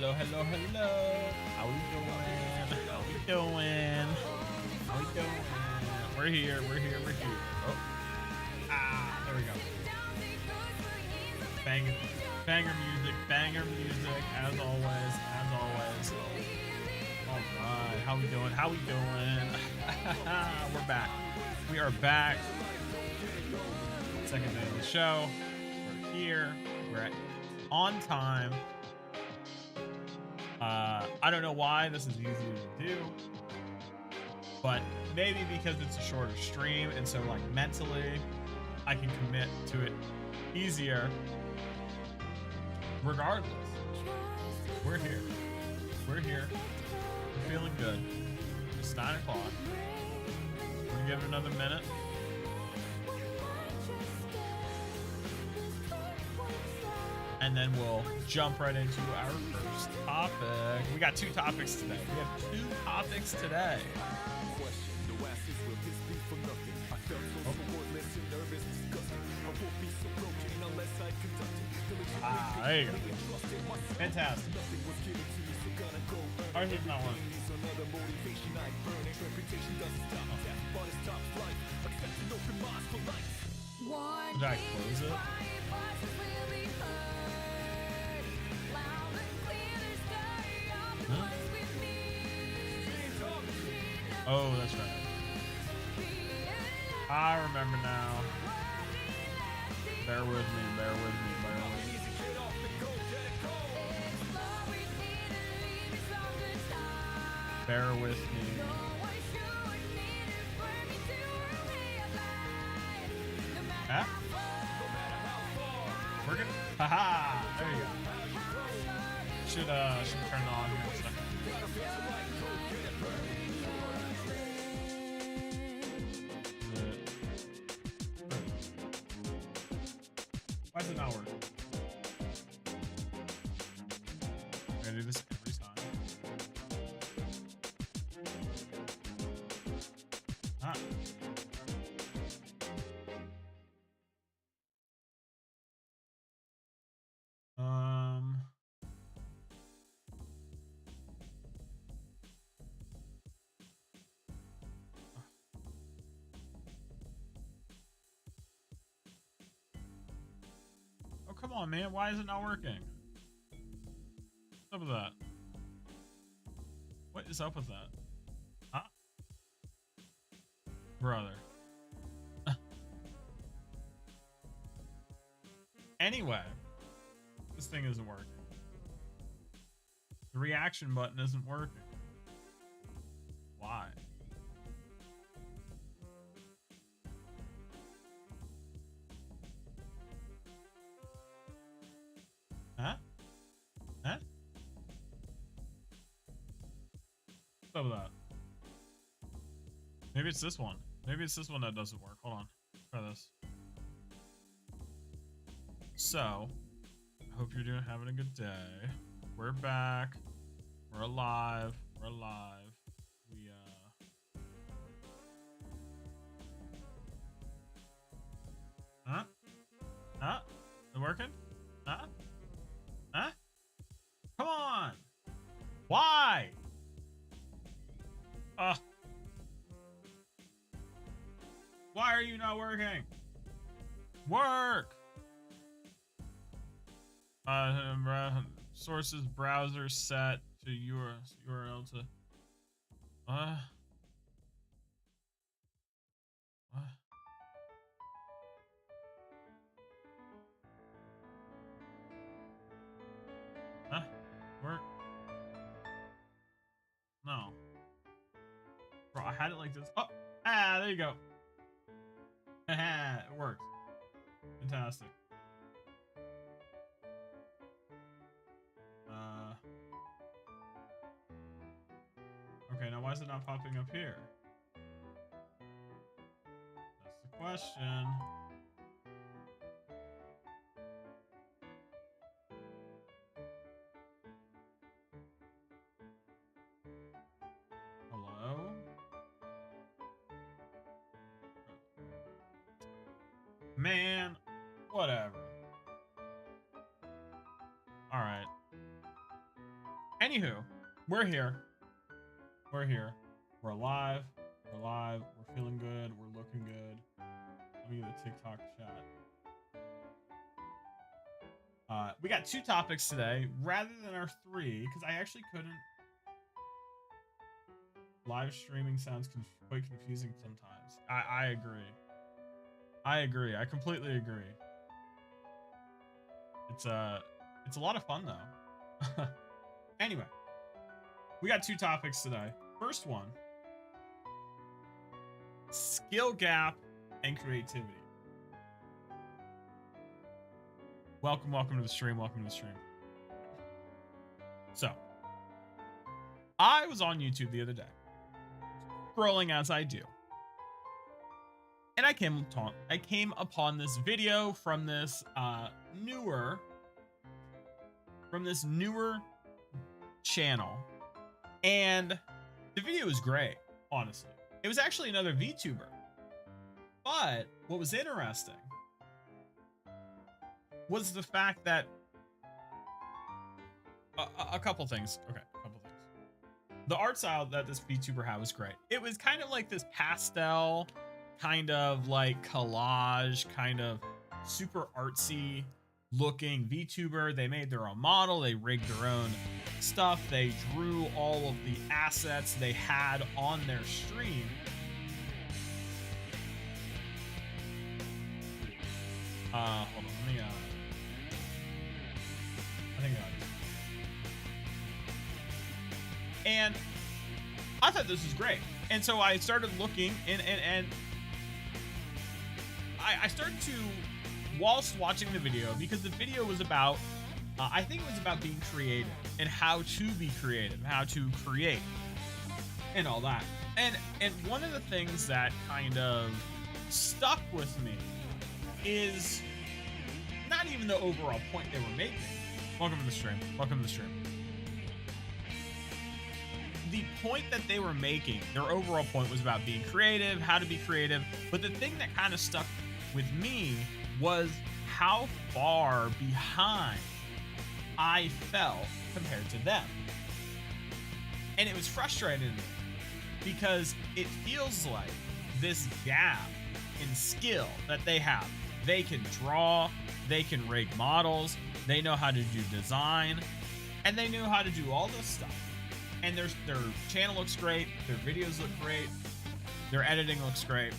Hello, hello, hello. How we doing? How we doing? How we doing? We're here. We're here. We're here. Oh, there we go. Banger, banger music, as always, as always. All right, how we doing? How we doing? We're back. We are back. Second day of the show. We're here. We're on time. I don't know why this is easy to do, but maybe because it's a shorter stream, and so like mentally, I can commit to it easier. Regardless, we're here. We're here. We're feeling good. It's 9 o'clock. We're gonna give it another minute. And then we'll jump right into our first topic. We got 2 topics today. We have 2 topics today. There you go. Fantastic. Ours is not working. Did I close it? Huh? Oh, that's right. I remember now. Bear with me, bear with me, bear with me. Bear with me. Huh? We're good? Haha! There you go. Should turn it on here in a second. Why is it not working? I'm gonna do this every time. Oh, come on, man. Why is it not working? What's up with that? What is up with that? Huh? Brother. Anyway, this thing isn't working. The reaction button isn't working. Why? Huh? Huh? What's up with that? Maybe it's this one. Maybe it's this one that doesn't work. Hold on. Try this. So, I hope you're having a good day. We're back. We're alive. We're alive. We Huh? Huh? Is it working? Huh? Huh? Come on! Why? Why are you not working? Work! Sources browser set to URL to what? Huh? Work? No. Bro, I had it like this. Oh, there you go. It worked. Fantastic. Okay, now why is it not popping up here? That's the question. Hello? Man, whatever. All right. Anywho, we're here. We're here. We're alive. We're alive. We're feeling good. We're looking good. Let me get the TikTok chat. We got 2 topics today rather than our 3 because I actually couldn't. Live streaming sounds quite confusing sometimes. I agree. I agree. I completely agree. It's a lot of fun though. Anyway, we got 2 topics today. First one, skill gap and creativity. Welcome to the stream. Welcome to the stream. So, I was on YouTube the other day, scrolling as I do, and I came upon this video from this newer channel, and the video was great. Honestly, it was actually another VTuber, but what was interesting was the fact that a couple things. Okay, a couple things. The art style that this VTuber had was great. It was kind of like this pastel, kind of like collage, kind of super artsy looking VTuber. They made their own model. They rigged their own stuff. They drew all of the assets they had on their stream. Hold on, let me I think I got it. And I thought this was great. And so I started looking and I started to, whilst watching the video, because the video was about, I think it was about being creative and how to be creative, how to create and all that. And one of the things that kind of stuck with me is not even the overall point they were making. Welcome to the stream. Welcome to the stream. The point that they were making, their overall point was about being creative, how to be creative. But the thing that kind of stuck with me was how far behind I felt compared to them. And it was frustrating to me because it feels like this gap in skill that they have. They can draw, they can rig models, they know how to do design, and they know how to do all this stuff. And their channel looks great, their videos look great, their editing looks great.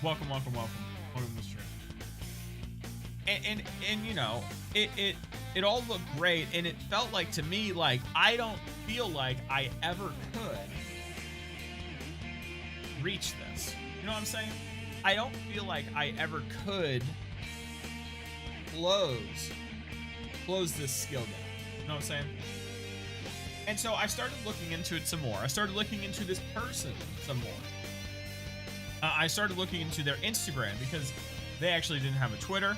Welcome to the stream. And you know, it all looked great, and it felt like to me like I don't feel like I ever could reach this. You know what I'm saying? I don't feel like I ever could close this skill gap. You know what I'm saying? And so I started looking into it some more. I started looking into this person some more. I started looking into their Instagram because they actually didn't have a Twitter.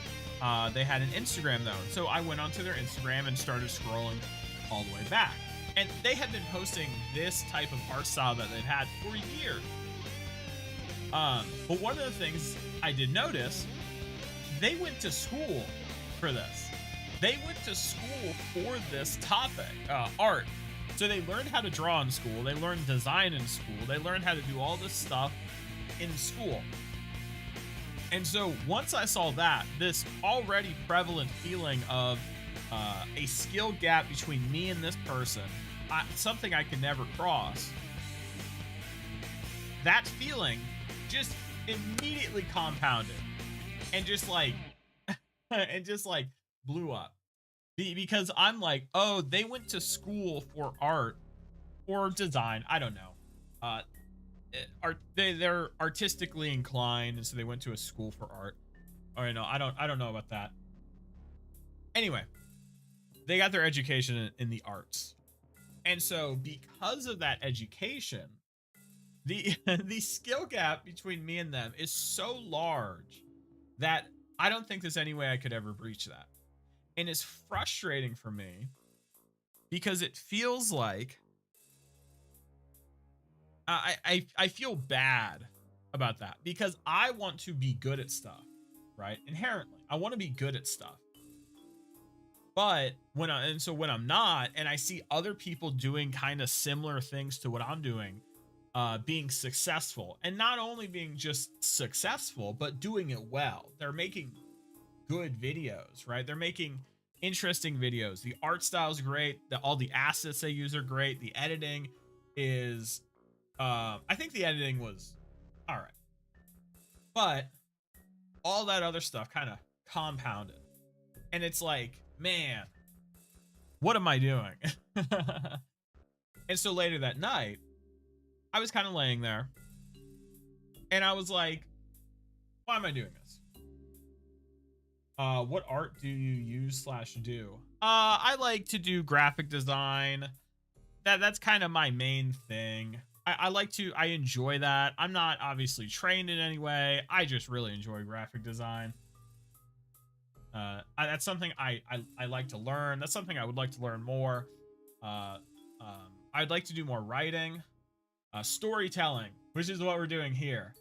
They had an Instagram though. So I went onto their Instagram and started scrolling all the way back. And they had been posting this type of art style that they'd had for years. But one of the things I did notice, they went to school for this. They went to school for this topic, art. So they learned how to draw in school. They learned design in school. They learned how to do all this stuff in school. And so once I saw that, this already prevalent feeling of a skill gap between me and this person, something I could never cross, that feeling just immediately compounded and just like blew up. Because I'm like, oh, they went to school for art or design. I don't know. They're artistically inclined, and so they went to a school for art. Or no, I don't know about that. Anyway, they got their education in the arts, and so because of that education, the skill gap between me and them is so large that I don't think there's any way I could ever breach that. And it's frustrating for me because it feels like I feel bad about that because I want to be good at stuff, right? Inherently, I want to be good at stuff. But when I'm not, and I see other people doing kind of similar things to what I'm doing, being successful, and not only being just successful, but doing it well. They're making good videos, right? They're making interesting videos. The art style is great. All the assets they use are great. The editing is, I think the editing was all right, but all that other stuff kind of compounded, and it's like, man, what am I doing? And so later that night, I was kind of laying there, and I was like, why am I doing this? What art do you use / do? I like to do graphic design. That's kind of my main thing. I enjoy that. I'm not obviously trained in any way. I just really enjoy graphic design. That's something I like to learn. That's something I would like to learn more. I'd like to do more writing, storytelling, which is what we're doing here.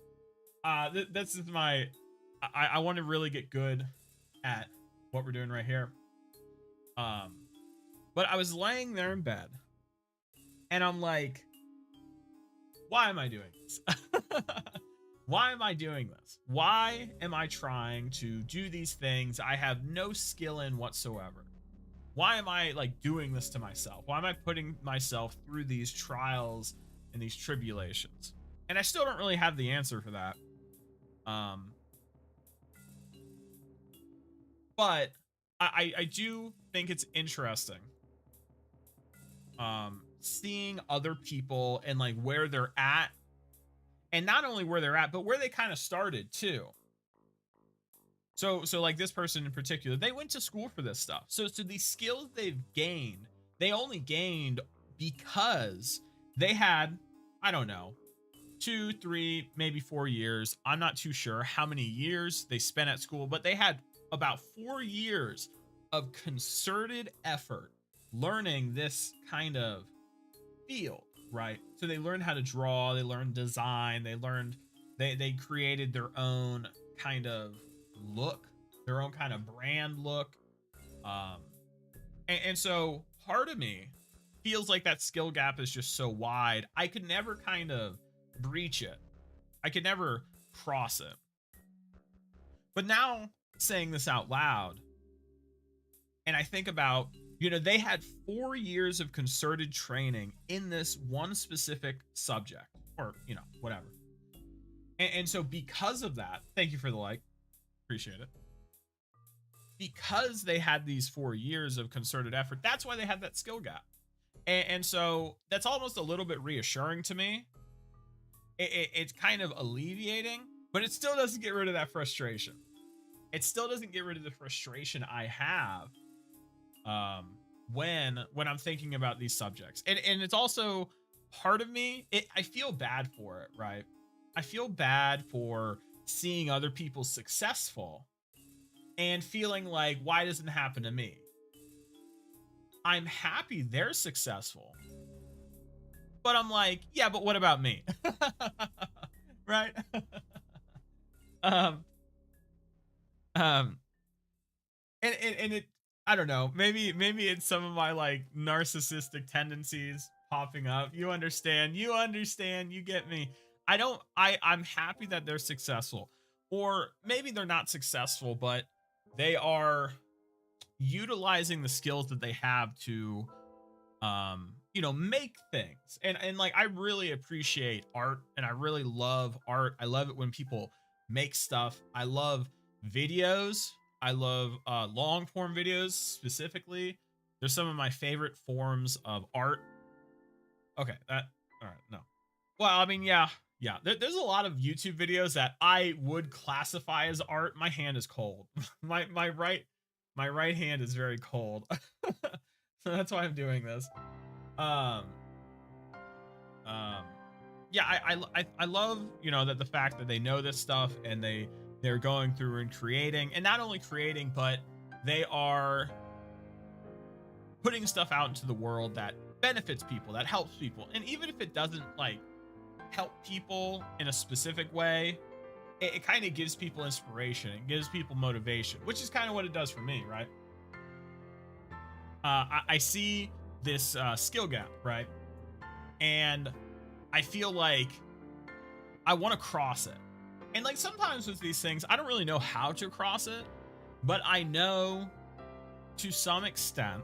This is my, I want to really get good at what we're doing right here. But I was laying there in bed, and I'm like, why am I doing this? Why am I doing this? Why am I trying to do these things I have no skill in whatsoever? Why am I like doing this to myself? Why am I putting myself through these trials and these tribulations? And I still don't really have the answer for that. But I do think it's interesting seeing other people and like where they're at, and not only where they're at, but where they kind of started too. So like this person in particular, they went to school for this stuff. So these skills they've gained, they only gained because they had, I don't know, 2, 3, maybe 4 years. I'm not too sure how many years they spent at school, but they had about 4 years of concerted effort learning this kind of field, right? So they learned how to draw, they learned design, they created their own kind of look, their own kind of brand look. And so part of me feels like that skill gap is just so wide. I could never kind of breach it. I could never cross it. But now saying this out loud, and I think about, they had 4 years of concerted training in this one specific subject, or, whatever. And so because of that, thank you for the like, appreciate it. Because they had these 4 years of concerted effort, that's why they had that skill gap. And so that's almost a little bit reassuring to me. It's kind of alleviating, but it still doesn't get rid of that frustration. It still doesn't get rid of the frustration I have when I'm thinking about these subjects. And it's also part of me, I feel bad for it, right? I feel bad for seeing other people successful and feeling like, why doesn't it happen to me? I'm happy they're successful, but I'm like, yeah, but what about me? Right? And it, I don't know, maybe it's some of my like narcissistic tendencies popping up. You understand, you get me. I'm happy that they're successful, or maybe they're not successful, but they are utilizing the skills that they have to make things. And like, I really appreciate art, and I really love art. I love it when people make stuff. I love videos. I love long form videos specifically. They're some of my favorite forms of art. Okay, all right, no. Well, I mean, yeah. There's a lot of YouTube videos that I would classify as art. My hand is cold. my right hand is very cold. So that's why I'm doing this. Yeah, I love, that the fact that they know this stuff, and they're going through and creating, and not only creating, but they are putting stuff out into the world that benefits people, that helps people. And even if it doesn't like help people in a specific way, it kind of gives people inspiration. It gives people motivation, which is kind of what it does for me, right? I see this skill gap, right? And I feel like I want to cross it. And like sometimes with these things, I don't really know how to cross it, but I know to some extent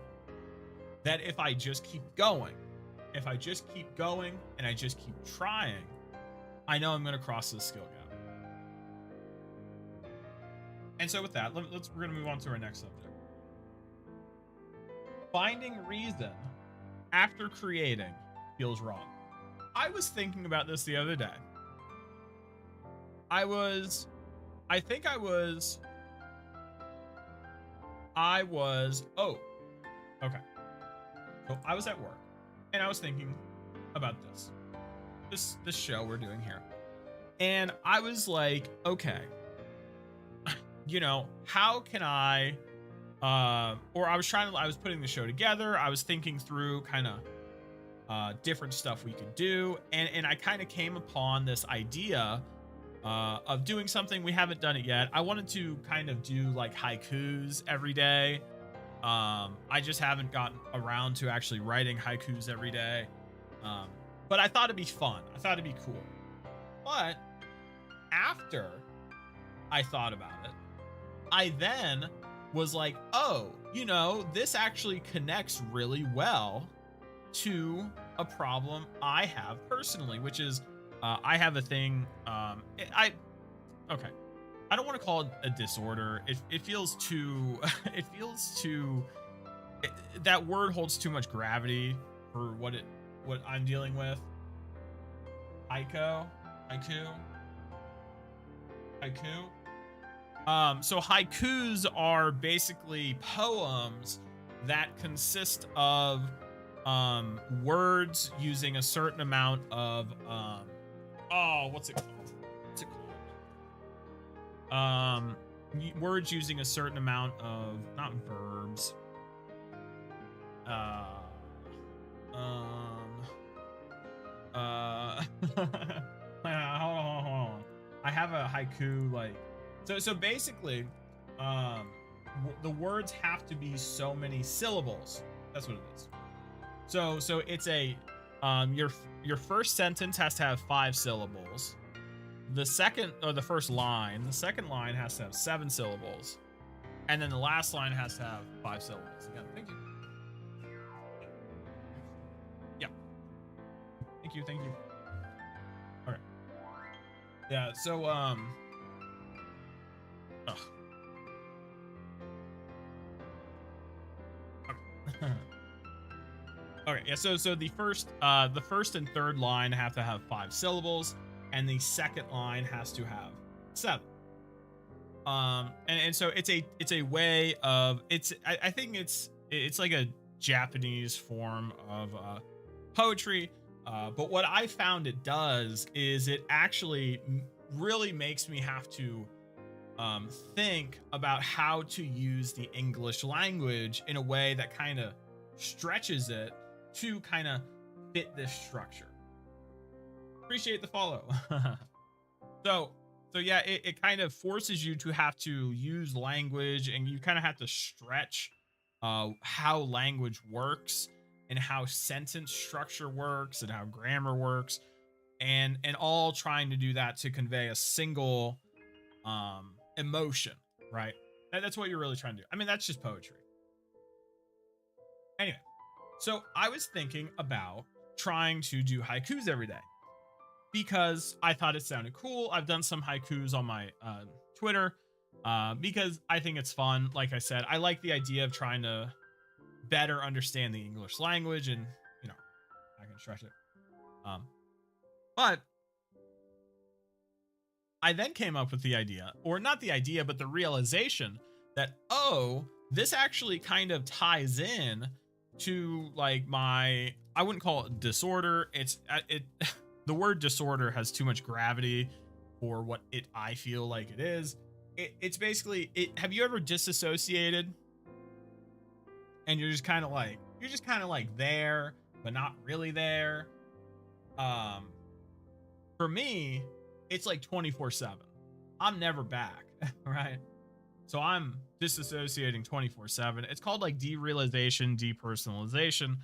that if I just keep going, and I just keep trying, I know I'm going to cross this skill gap. And so with that, we're going to move on to our next subject. Finding reason after creating feels wrong. I was thinking about this the other day. Oh, okay. So I was at work and I was thinking about this show we're doing here. And I was like, okay, how can I, I was putting the show together. I was thinking through kind of different stuff we could do. And I kind of came upon this idea of doing something. We haven't done it yet. I wanted to kind of do like haikus every day. I just haven't gotten around to actually writing haikus every day. But I thought it'd be fun. I thought it'd be cool. But after I thought about it, I then was like, oh, this actually connects really well to a problem I have personally, which is I have a thing. I don't want to call it a disorder. It feels too. That word holds too much gravity for what I'm dealing with. Haiku. So haikus are basically poems that consist of words using a certain amount of what's it called? Words using a certain amount of, not verbs. Hold on. I have a haiku like so basically the words have to be so many syllables. That's what it is. So it's a your first sentence has to have 5 syllables. The second line has to have 7 syllables, and then the last line has to have 5 syllables. Again, thank you. Yeah. Thank you. All right. Yeah. So Okay, yeah, so the first and third line have to have 5 syllables, and the second line has to have 7. And so it's a way of I think it's like a Japanese form of poetry, but what I found it does is it actually really makes me have to think about how to use the English language in a way that kind of stretches it to kind of fit this structure. Appreciate the follow. So yeah, it kind of forces you to have to use language, and you kind of have to stretch how language works and how sentence structure works and how grammar works, and all trying to do that to convey a single emotion, right? That's what you're really trying to do. I mean, that's just poetry. Anyway, so I was thinking about trying to do haikus every day because I thought it sounded cool. I've done some haikus on my Twitter because I think it's fun. Like I said, I like the idea of trying to better understand the English language, and I can stretch it. But I then came up with the idea, or not the idea, but the realization that, this actually kind of ties in to like I wouldn't call it disorder. The word disorder has too much gravity for what I feel like it is. It's basically have you ever disassociated and you're just kind of like there but not really there? For me, it's like 24/7. I'm never back, right? So I'm disassociating 24/7. It's called like derealization, depersonalization.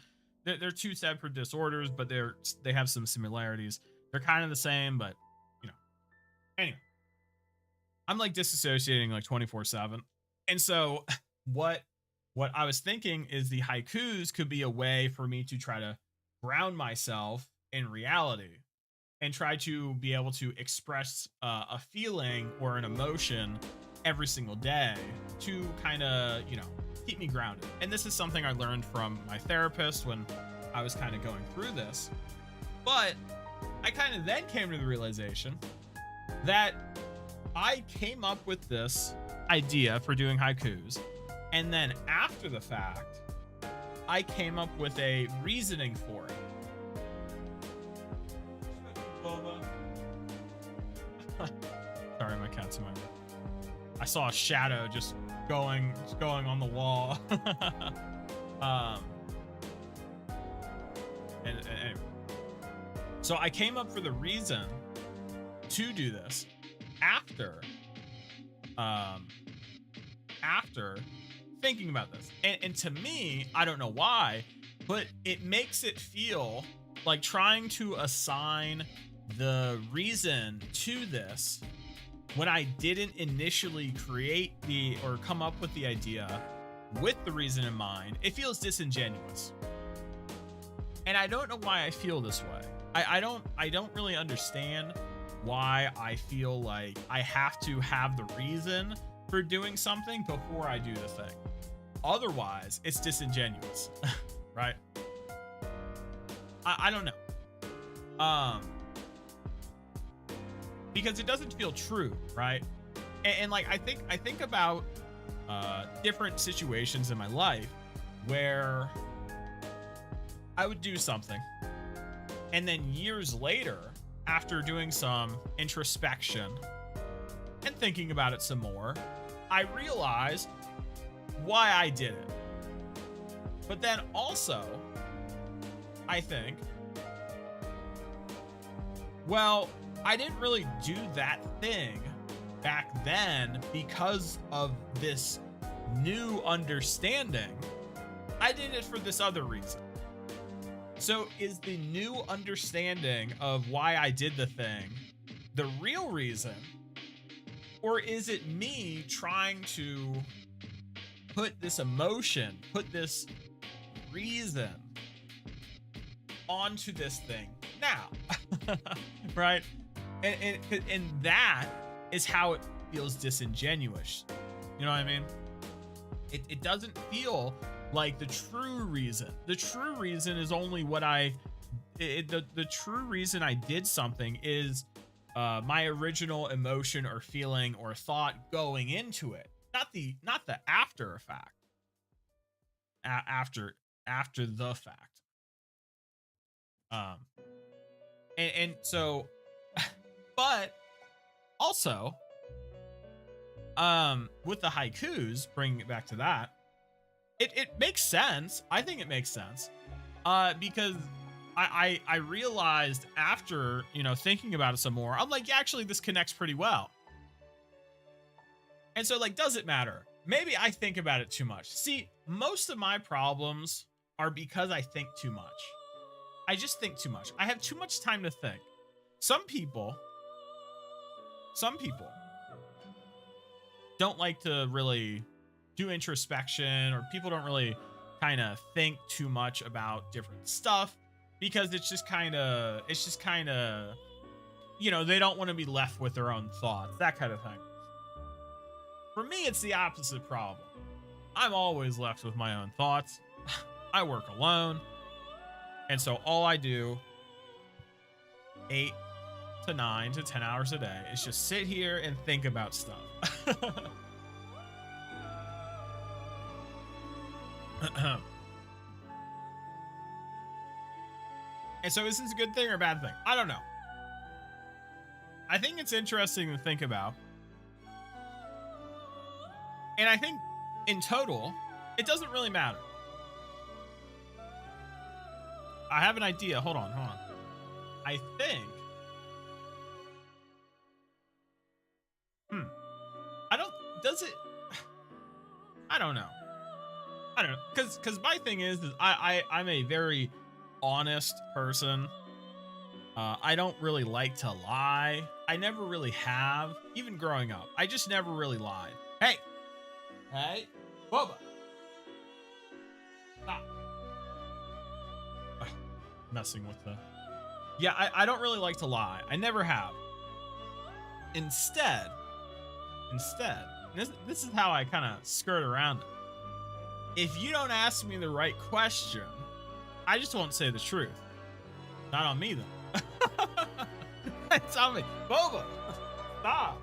They're two separate disorders, but they have some similarities. They're kind of the same, but you know. Anyway, I'm like disassociating like 24/7. And so what what I was thinking is the haikus could be a way for me to try to ground myself in reality and try to be able to express a feeling or an emotion every single day to kind of, keep me grounded. And this is something I learned from my therapist when I was kind of going through this. But I kind of then came to the realization that I came up with this idea for doing haikus. And then after the fact, I came up with a reasoning for it. Sorry, my cat's in my room. I saw a shadow just going on the wall. And anyway, so I came up for the reason to do this after thinking about this. And to me, I don't know why, but it makes it feel like trying to assign the reason to this when I didn't initially create or come up with the idea with the reason in mind. It feels disingenuous. And I don't know why I feel this way. I don't really understand why I feel like I have to have the reason for doing something before I do the thing. Otherwise, it's disingenuous, right? I don't know. Because it doesn't feel true, right? And like I think about different situations in my life where I would do something, and then years later, after doing some introspection and thinking about it some more, I realized why I did it. But then also, I think, well, I didn't really do that thing back then because of this new understanding. I did it for this other reason. So is the new understanding of why I did the thing the real reason? Or is it me trying to put this emotion, put this reason onto this thing now? Right? And that is how it feels disingenuous. You know what I mean? It doesn't feel like the true reason. The true reason is only what the true reason I did something is my original emotion or feeling or thought going into it, not the after effect. After the fact. And so, but also, with the haikus, bringing it back to that, it makes sense. I think it makes sense, because I realized after, thinking about it some more, I'm like, yeah, actually, this connects pretty well. And so, like, does it matter? Maybe I think about it too much. See, most of my problems are because I think too much. I just think too much. I have too much time to think. Some people don't like to really do introspection, or people don't really kind of think too much about different stuff because it's just kind of, they don't want to be left with their own thoughts, that kind of thing. For me, it's the opposite problem. I'm always left with my own thoughts. I work alone. And so all I do 8 to 9 to 10 hours a day is just sit here and think about stuff. And so is this a good thing or a bad thing? I don't know. I think it's interesting to think about. And I think in total, it doesn't really matter. I have an idea. Hold on. I think. Does it? don't know. Because my thing is I'm a very honest person. I don't really like to lie. I never really have, even growing up. I just never really lied. Hey, Boba, stop. Messing with the. Yeah, I don't really like to lie. I never have. Instead, this is how I kind of skirt around it. If you don't ask me the right question, I just won't say the truth. Not on me, though. It's on me. Boba, stop.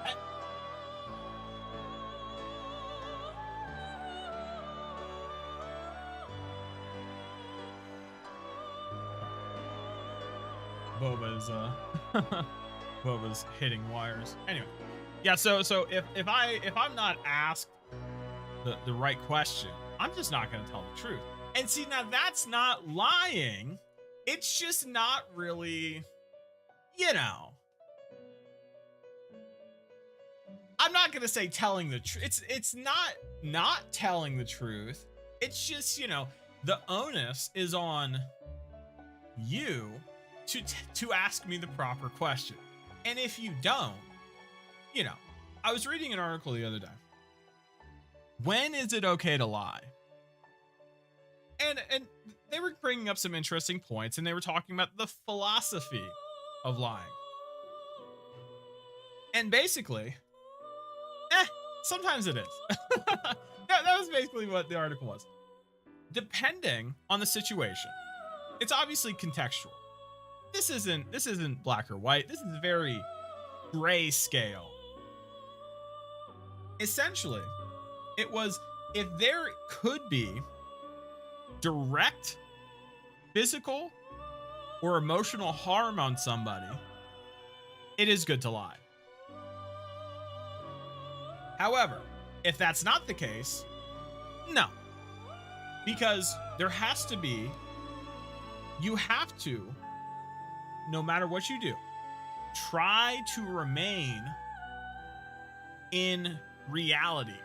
Hey. Boba's hitting wires. Anyway, yeah. So if I'm not asked the right question, I'm just not going to tell the truth. And see, now that's not lying. It's just not really, I'm not going to say telling the truth. It's not telling the truth. It's just, the onus is on you to ask me the proper question. And if you don't, I was reading an article the other day. When is it okay to lie? And they were bringing up some interesting points, and they were talking about the philosophy of lying. And basically, sometimes it is. that was basically what the article was. Depending on the situation, it's obviously contextual. This isn't black or white. This is very gray scale. Essentially, it was if there could be direct physical or emotional harm on somebody, it is good to lie. However, if that's not the case, no. Because there has to be, you have to, no matter what you do, try to remain in reality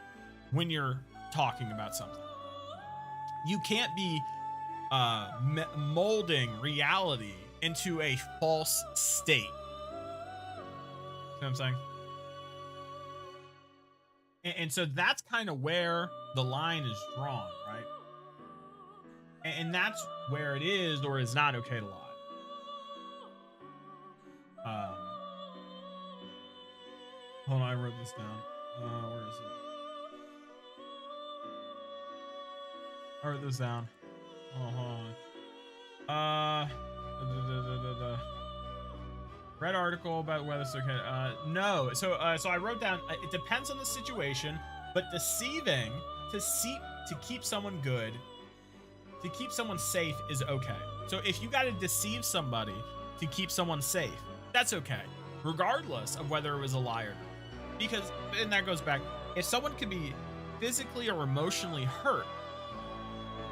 when you're talking about something. You can't be molding reality into a false state. See what I'm saying? And so that's kind of where the line is drawn, right? And that's where it is or is not okay to lie. Hold on, I wrote this down. Where is it? I wrote this down. Oh, hold on. Read article about whether it's okay. No. So I wrote down. It depends on the situation, but deceiving to keep someone good, to keep someone safe is okay. So if you got to deceive somebody to keep someone safe, that's okay, regardless of whether it was a lie or not. Because, and that goes back, if someone can be physically or emotionally hurt,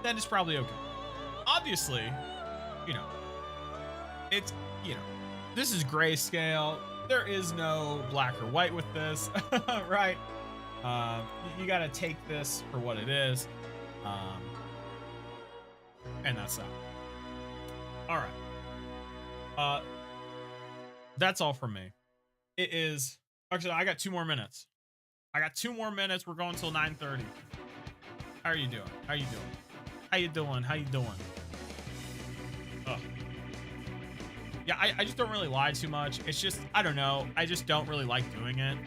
then it's probably okay. Obviously, it's, this is grayscale. There is no black or white with this, right? You got to take this for what it is. And that's that. All right. That's all from me. It is, actually, I got 2 more minutes. We're going till 9:30. How are you doing? Ugh. Yeah, I just don't really lie too much. It's just, I don't know. I just don't really like doing it.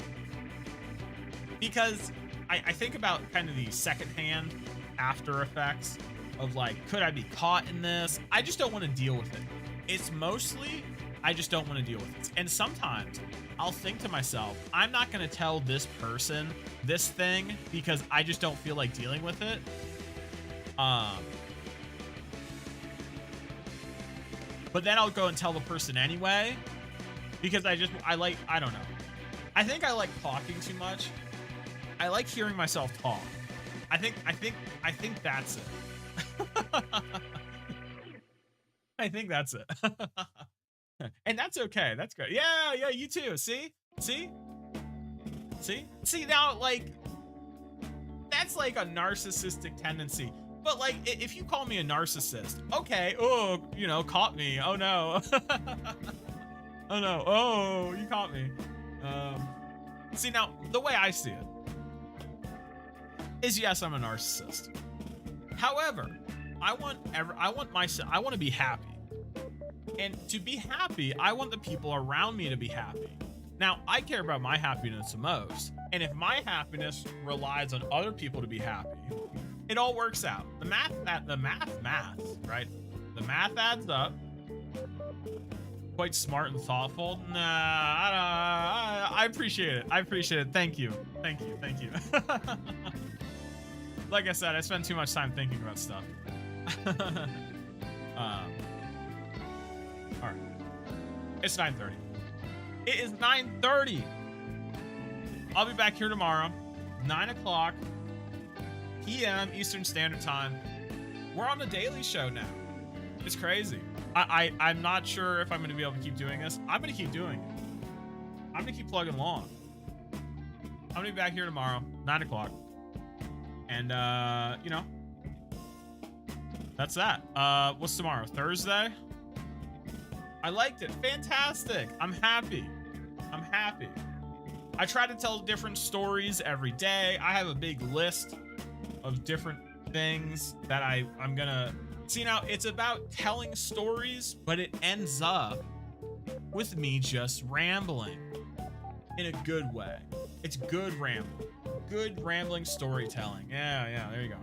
Because I think about kind of the secondhand after effects of like, could I be caught in this? I just don't want to deal with it. It's mostly, I just don't want to deal with it. And sometimes I'll think to myself, I'm not going to tell this person this thing because I just don't feel like dealing with it. But then I'll go and tell the person anyway, because I don't know. I think I like talking too much. I like hearing myself talk. I think that's it. I think that's it. And that's okay. That's good. Yeah, you too. See now, like, that's like a narcissistic tendency. But like, if you call me a narcissist, okay, oh, you know, caught me. Oh no. Oh no. Oh, you caught me. See, now the way I see it is, yes, I'm a narcissist. However, I want to be happy. And to be happy, I want the people around me to be happy. Now, I care about my happiness the most. And if my happiness relies on other people to be happy, it all works out. The math, right? The math adds up. Quite smart and thoughtful. Nah, I appreciate it. I appreciate it. Thank you. Thank you. Thank you. Like I said, I spend too much time thinking about stuff. All right. It's 9:30. It is 9:30. I'll be back here tomorrow, 9 o'clock p.m. Eastern Standard Time. We're on the Daily Show now. It's crazy. I'm not sure if I'm going to be able to keep doing this. I'm going to keep doing it. I'm going to keep plugging along. I'm going to be back here tomorrow, 9 o'clock. And, you know, that's that. What's tomorrow? Thursday? I liked it. Fantastic. I'm happy. I'm happy. I try to tell different stories every day. I have a big list of different things that I'm gonna see. Now, it's about telling stories, but it ends up with me just rambling in a good way. It's good rambling. Good rambling storytelling. Yeah, there you go.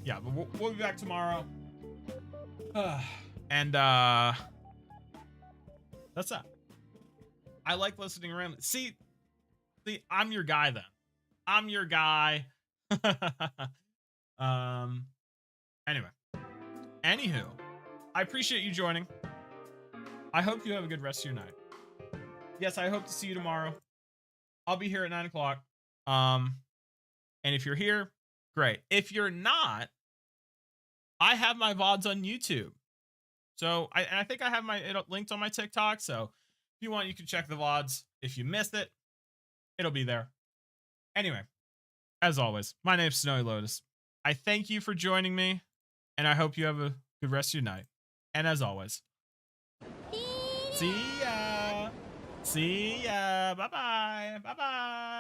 Yeah, but we'll be back tomorrow. And that's that. I like listening around. See, I'm your guy then. I'm your guy. Anyway. Anywho, I appreciate you joining. I hope you have a good rest of your night. Yes, I hope to see you tomorrow. I'll be here at 9 o'clock. And if you're here, great. If you're not, I have my VODs on YouTube. So I think I have it linked on my TikTok. So if you want, you can check the VODs. If you missed it, it'll be there. Anyway, as always, my name's Snowy Lotus. I thank you for joining me, and I hope you have a good rest of your night. And as always, see ya. See ya. Bye-bye. Bye-bye.